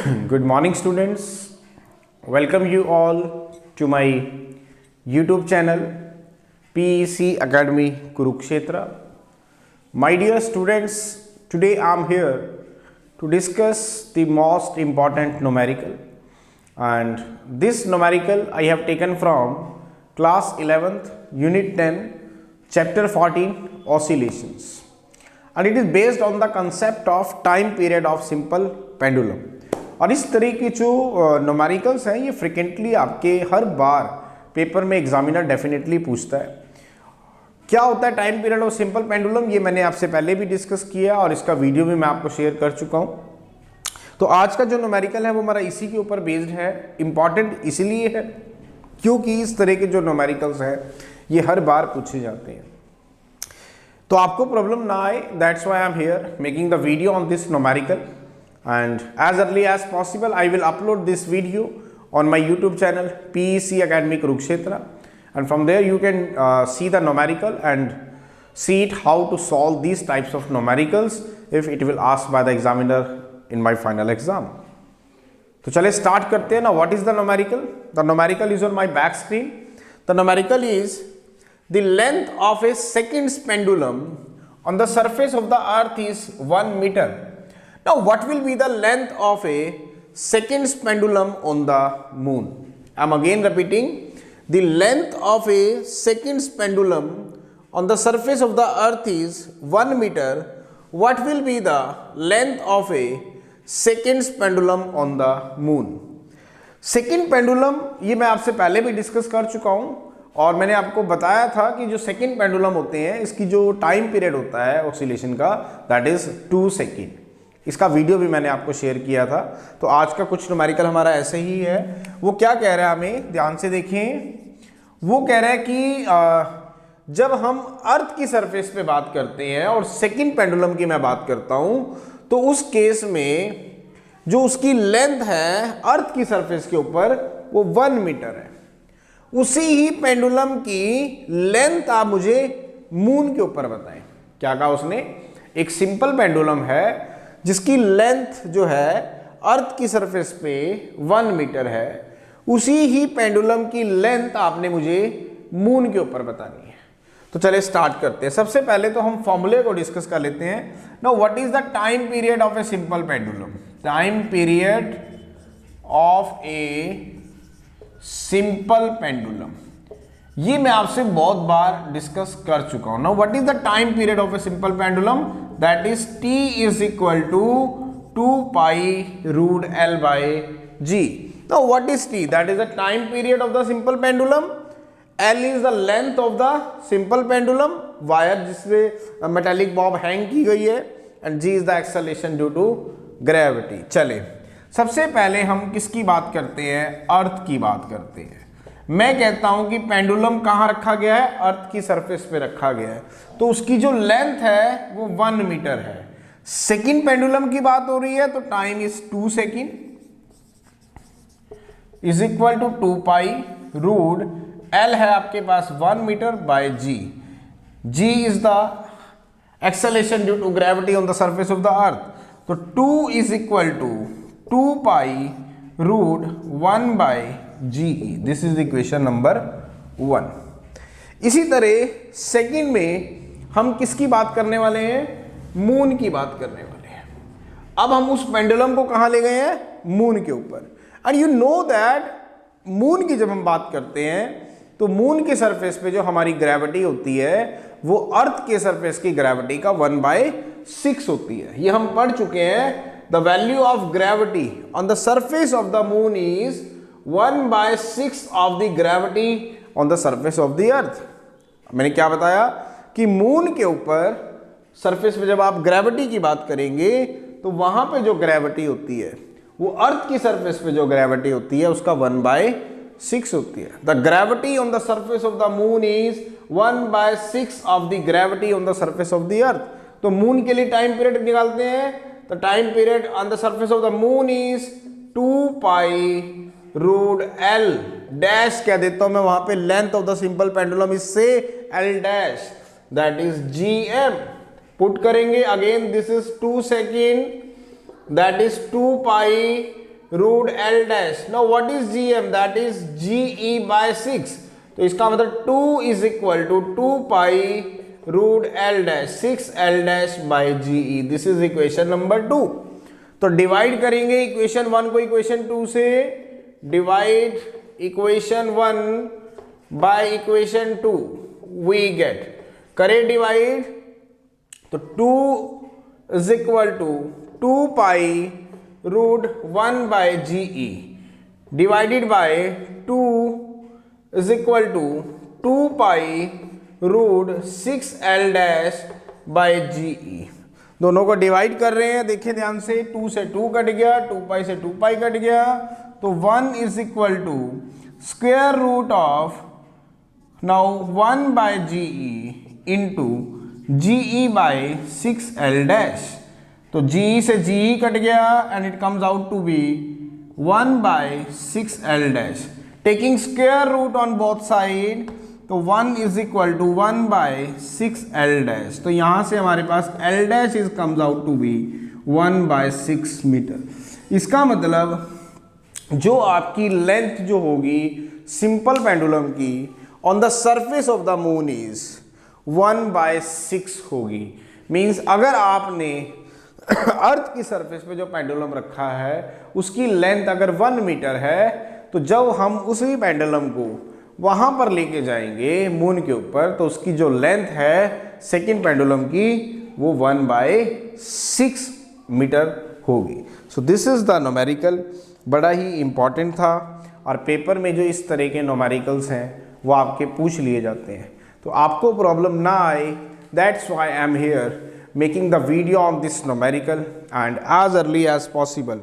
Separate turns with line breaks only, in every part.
Good morning, students. Welcome you all to my YouTube channel PEC Academy Kurukshetra. My dear students, today I am here to discuss the most important numerical, and this numerical I have taken from class 11th unit 10 chapter 14 oscillations, and it is based on the concept of time period of simple pendulum. और इस तरह की जो numericals हैं ये frequently आपके हर बार paper में examiner definitely पूछता है। क्या होता है time period of simple pendulum, ये मैंने आपसे पहले भी डिस्कस किया और इसका वीडियो भी मैं आपको शेयर कर चुका हूँ। तो आज का जो न्यूमेरिकल है वो हमारा इसी के ऊपर बेस्ड है। इम्पॉर्टेंट इसलिए है क्योंकि इस तरह के जो न्यूमेरिकल्स हैं ये हर बार पूछे जाते हैं, तो आपको प्रॉब्लम ना आए, that's why I am here making the video on this numerical. And as early as possible I will upload this video on my YouTube channel PEC Academy Kurukshetra, and from there you can see the numerical and see it how to solve these types of numericals if it will asked by the examiner in my final exam. तो चले start करते हैं ना. What is the numerical? The numerical is on my back screen. The numerical is the length of a second's pendulum on the surface of the earth is 1 meter. Now what will be the length of a second's pendulum on the moon? I am again repeating, the length of a second's pendulum on the surface of the earth is 1 meter. What will be the length of a second's pendulum on the moon? Second pendulum ये मैं आपसे पहले भी discuss कर चुका हूँ और मैंने आपको बताया था कि जो सेकेंड पेंडुलम होते हैं इसकी जो टाइम पीरियड होता है ऑसिलेशन का दैट इज 2 सेकेंड. इसका वीडियो भी मैंने आपको शेयर किया था. तो आज का कुछ न्यूमेरिकल हमारा ऐसे ही है. वो क्या कह रहा है, हमें ध्यान से देखें. वो कह रहा है कि जब हम अर्थ की सरफेस पे बात करते हैं और सेकंड पेंडुलम की मैं बात करता हूं तो उस केस में जो उसकी लेंथ है अर्थ की सरफेस के ऊपर वो 1 मीटर है. उसी ही पेंडुलम की लेंथ आप मुझे मून के ऊपर बताएं. क्या कहा उसने? एक सिंपल पेंडुलम है जिसकी लेंथ जो है अर्थ की सरफेस पे 1 मीटर है, उसी ही पेंडुलम की लेंथ आपने मुझे मून के ऊपर बतानी है. तो चले स्टार्ट करते हैं. सबसे पहले तो हम फॉर्मूले को डिस्कस कर लेते हैं. Now what is the time period of a simple pendulum? Time period of a simple pendulum, ये मैं आपसे बहुत बार डिस्कस कर चुका हूं. Now what is the time period of a simple pendulum? That is t is equal to 2 pi root L by G. Now what is t? That is the time period of the simple pendulum. L is the length of the simple pendulum, wire जिसपे metallic Bob hang की गई है, and G is the acceleration due to gravity. चले सबसे पहले हम किसकी बात करते हैं? अर्थ की बात करते हैं. मैं कहता हूं कि पेंडुलम कहां रखा गया है? अर्थ की सरफेस पे रखा गया है, तो उसकी जो लेंथ है वो 1 मीटर है. सेकेंड पेंडुलम की बात हो रही है तो time is 2 second is equal to 2 pi root L है आपके पास 1 metre by g. G is the acceleration due to gravity on the surface of the earth. तो 2 is equal to 2 pi root 1 by g. This is equation number 1. इसी तरह second में हम किसकी बात करने वाले हैं? मून की बात करने वाले हैं. अब हम उस पेंडुलम को कहां ले गए हैं? मून के ऊपर. And you know that moon की जब हम बात करते हैं तो मून के सरफेस पे जो हमारी ग्रेविटी होती है वो अर्थ के सरफेस की ग्रेविटी का 1/6 होती है. ये हम पढ़ चुके हैं. The value of gravity on the surface of the moon is 1/6 of the gravity on the surface of the earth. मैंने क्या बताया कि मून के ऊपर सरफेस पे जब आप ग्रेविटी की बात करेंगे तो वहां पे जो ग्रेविटी होती है वो अर्थ की सरफेस पे जो ग्रेविटी होती है उसका 1/6 होती है. The gravity on the surface of the moon is 1/6 of the gravity on the surface of the earth. तो मून के लिए टाइम पीरियड निकालते हैं. तो time period on the surface of the moon is 2 pi root L dash कह देता हूं मैं वहां पे. Length of the simple pendulum इससे L dash that is G M. Put करेंगे again, this is 2 second that is 2 pi root L dash. Now what is G M, that is G E by 6। तो इसका मतलब 2 is equal to 2 pi root L dash 6 L dash by ji e. This is equation number 2। तो divide करेंगे equation 1 को equation 2 से, divide equation 1 by equation 2, we get, करें divide तो 2 is equal to 2 pi root 1 by ji E divided by 2 is equal to 2 pi root 6 L dash by ji E. दोनों को divide कर रहे हैं, देखिए ध्यान से, 2 से 2 कट गया, 2 पाई से 2 पाई कट गया, तो 1 is equal to square root of now 1 by ji E into G E by 6 L dash. तो जी ई से जी ई कट गया and it comes out to be 1 by 6 L dash. Taking square root on both side, तो 1 is equal to 1 by 6 L dash. तो यहां से हमारे पास L dash is comes out to be 1 by 6 metre. इसका मतलब जो आपकी लेंथ जो होगी सिंपल पेंडुलम की on the surface of the moon is 1 by 6 होगी। मीन्स अगर आपने अर्थ की सरफेस पे जो पेंडुलम रखा है उसकी लेंथ अगर 1 मीटर है, तो जब हम उसी पेंडुलम को वहां पर लेके जाएंगे मून के ऊपर, तो उसकी जो लेंथ है सेकेंड पेंडुलम की वो 1 बाय 6 मीटर होगी। So this is the numerical, बड़ा ही इंपॉर्टेंट था और पेपर में जो इस तरह के न्यूमेरिकल्स हैं वो आपके पूछ लिए जाते हैं, तो आपको प्रॉब्लम ना आए, that's why I am here making the video on this numerical and as early as possible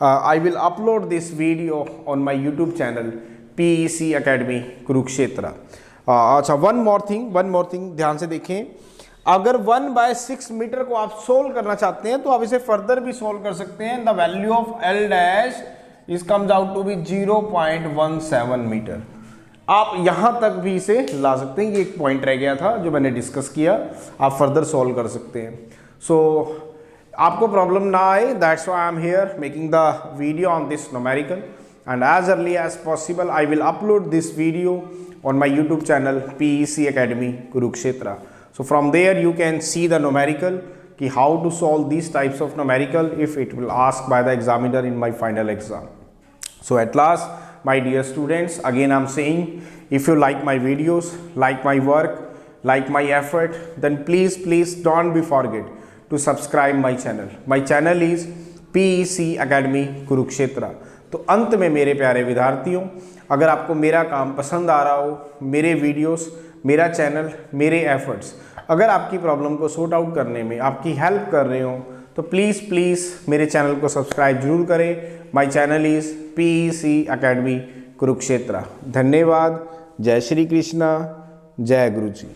I will upload this video on my YouTube channel PEC academy Kurukshetra. अच्छा, वन मोर थिंग ध्यान से देखें, अगर 1 by 6 metre को आप solve करना चाहते हैं तो आप इसे फर्दर भी सोल्व कर सकते हैं। The value of L dash is comes out to be 0.17 metre. आप यहां तक भी इसे ला सकते हैं, ये एक पॉइंट रह गया था जो मैंने डिस्कस किया, आप फर्दर सोल्व कर सकते हैं। सो आपको प्रॉब्लम ना आए, that's why I am here making the video on this numerical and as early as possible I will upload this video on my YouTube channel PEC Academy Kurukshetra. So from there you can see the numerical ki how to solve these types of numerical if it will ask by the examiner in my final exam. So at last, my dear students, again I'm saying, if you like my videos, like my work, like my effort, then please don't be forget to subscribe my channel. My channel is PEC Academy Kurukshetra. तो अंत में मेरे प्यारे विद्यार्थियों, अगर आपको मेरा काम पसंद आ रहा हो, मेरे वीडियोस, मेरा चैनल, मेरे एफर्ट्स अगर आपकी प्रॉब्लम को सॉर्ट आउट करने में आपकी हेल्प कर रहे हो, तो प्लीज़ मेरे चैनल को सब्सक्राइब जरूर करें। My channel is PEC academy Kurukshetra. धन्यवाद। जय श्री कृष्णा, जय गुरु जी।